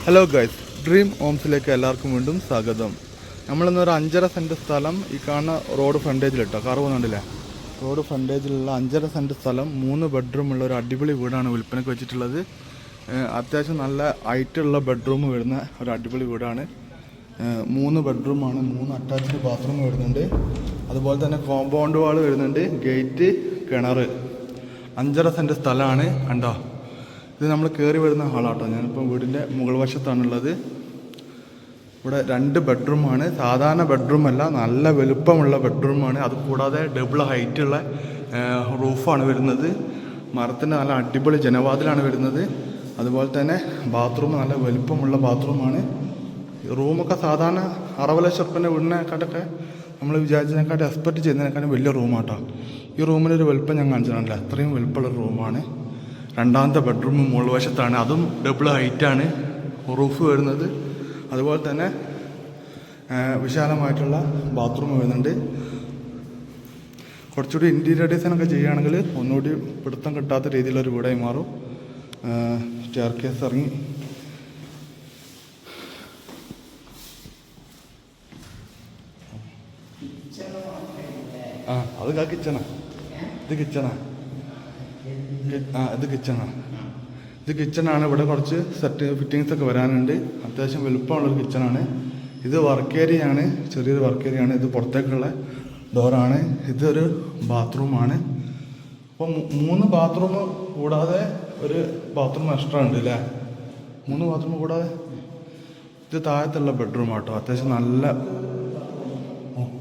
Hello guys, dream ഹോംസിലേക്ക് എല്ലാവർക്കും വീണ്ടും സ്വാഗതം. നമ്മളിന്നൊരു 5.5 സെൻറ്റ് സ്ഥലം ഈ കാണുന്ന റോഡ് ഫ്രണ്ടേജിലിട്ടോ, കാർ പോകുന്നുണ്ടല്ലേ, റോഡ് ഫ്രണ്ടേജിലുള്ള 5.5 സെൻറ്റ് സ്ഥലം 3 ബെഡ്റൂമുള്ള ഒരു അടിപൊളി വീടാണ് വിൽപ്പനയ്ക്ക് വെച്ചിട്ടുള്ളത്. അത്യാവശ്യം നല്ല ഹൈറ്റുള്ള ബെഡ്റൂം വരുന്ന ഒരു അടിപൊളി വീടാണ്. 3 ബെഡ്റൂമാണ്, 3 അറ്റാച്ച്ഡ് ബാത്റൂം വരുന്നുണ്ട്. അതുപോലെ തന്നെ കോമ്പൗണ്ട് വാൾ വരുന്നുണ്ട്, ഗേറ്റ്, കിണർ. 5.5 സെൻറ്റ് സ്ഥലമാണ്. കണ്ടോ, ഇത് നമ്മൾ കയറി വരുന്ന ഹാളാട്ടോ. ഞാനിപ്പോൾ വീടിൻ്റെ മുകൾ വശത്താണുള്ളത്. ഇവിടെ 2 ബെഡ്റൂമാണ്. സാധാരണ ബെഡ്റൂമല്ല, നല്ല വലുപ്പമുള്ള ബെഡ്റൂമാണ്. അതുകൂടാതെ ഡബിൾ ഹൈറ്റുള്ള റൂഫാണ് വരുന്നത്. മരത്തിൻ്റെ നല്ല അടിപൊളി ജനവാതിലാണ് വരുന്നത്. അതുപോലെ തന്നെ ബാത്റൂം നല്ല വലുപ്പമുള്ള ബാത്റൂമാണ്. റൂമൊക്കെ സാധാരണ 60 ലക്ഷം റുപ്യൻ്റെ വീടിനെക്കാട്ടൊക്കെ നമ്മൾ വിചാരിച്ചതിനെക്കാട്ടും എക്സ്പെക്റ്റ് ചെയ്യുന്നതിനെക്കാട്ടും വലിയ റൂമാട്ടോ. ഈ റൂമിനൊരു വലുപ്പം ഞാൻ കാണിച്ചിട്ടുണ്ടല്ലോ, അത്രയും വലുപ്പമുള്ള റൂമാണ്. 2ാമത്തെ ബെഡ്റൂം മുകൾ വശത്താണ്, അതും ഡബിൾ ഹൈറ്റാണ് റൂഫ് വരുന്നത്. അതുപോലെ തന്നെ വിശാലമായിട്ടുള്ള ബാത്റൂം വരുന്നുണ്ട്. കുറച്ചുകൂടി ഇൻറ്റീരിയർ ഡിസൈനൊക്കെ ചെയ്യുകയാണെങ്കിൽ ഒന്നുകൂടി പിടുത്തം കിട്ടാത്ത രീതിയിലൊരു വീടായി മാറും. സ്റ്റെയർ കേസ് ഇറങ്ങി അത് കിച്ചണാ, ഇത് കിച്ചണാ, ഇത് കിച്ചണാണ്. ഇത് കിച്ചണാണ്. ഇവിടെ കുറച്ച് ഫിറ്റിങ്സ് ഒക്കെ വരാനുണ്ട്. അത്യാവശ്യം വലുപ്പമുള്ളൊരു കിച്ചണാണ്. ഇത് വർക്ക് ഏരിയയാണ്, ചെറിയൊരു വർക്ക് ഏരിയയാണ്. ഇത് പുറത്തേക്കുള്ള ഡോറാണ്. ഇതൊരു ബാത്റൂമാണ്. അപ്പോൾ 3 ബാത്റൂം കൂടാതെ ഒരു ബാത്റൂം എക്സ്ട്രാ ഉണ്ട് അല്ലേ, 3 ബാത്റൂം കൂടാതെ. ഇത് താഴത്തുള്ള ബെഡ്റൂം ആട്ടോ. അത്യാവശ്യം നല്ല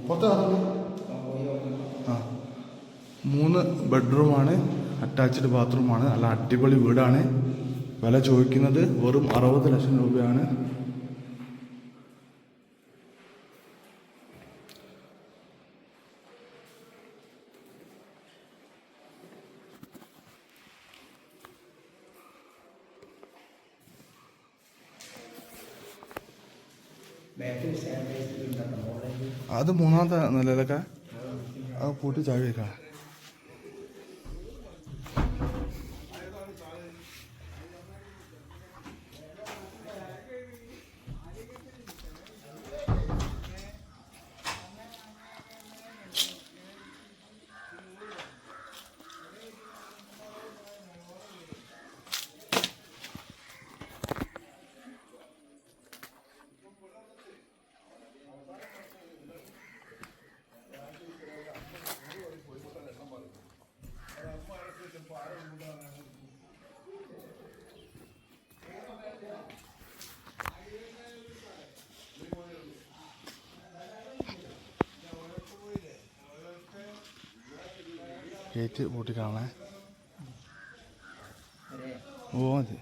പുറത്ത് 3 ബെഡ്റൂമാണ്, അറ്റാച്ച്ഡ് ബാത്റൂമാണ്. നല്ല അടിപൊളി വീടാണ്. വില ചോദിക്കുന്നത് വെറും 60 ലക്ഷം രൂപയാണ്. അത് 3ാമത്തെ നിലയിലൊക്കെ അത് കൂട്ടി ചാഴി വെക്കാം. ഗേറ്റ് പൂട്ടി കാണാൻ. ഓ മതി.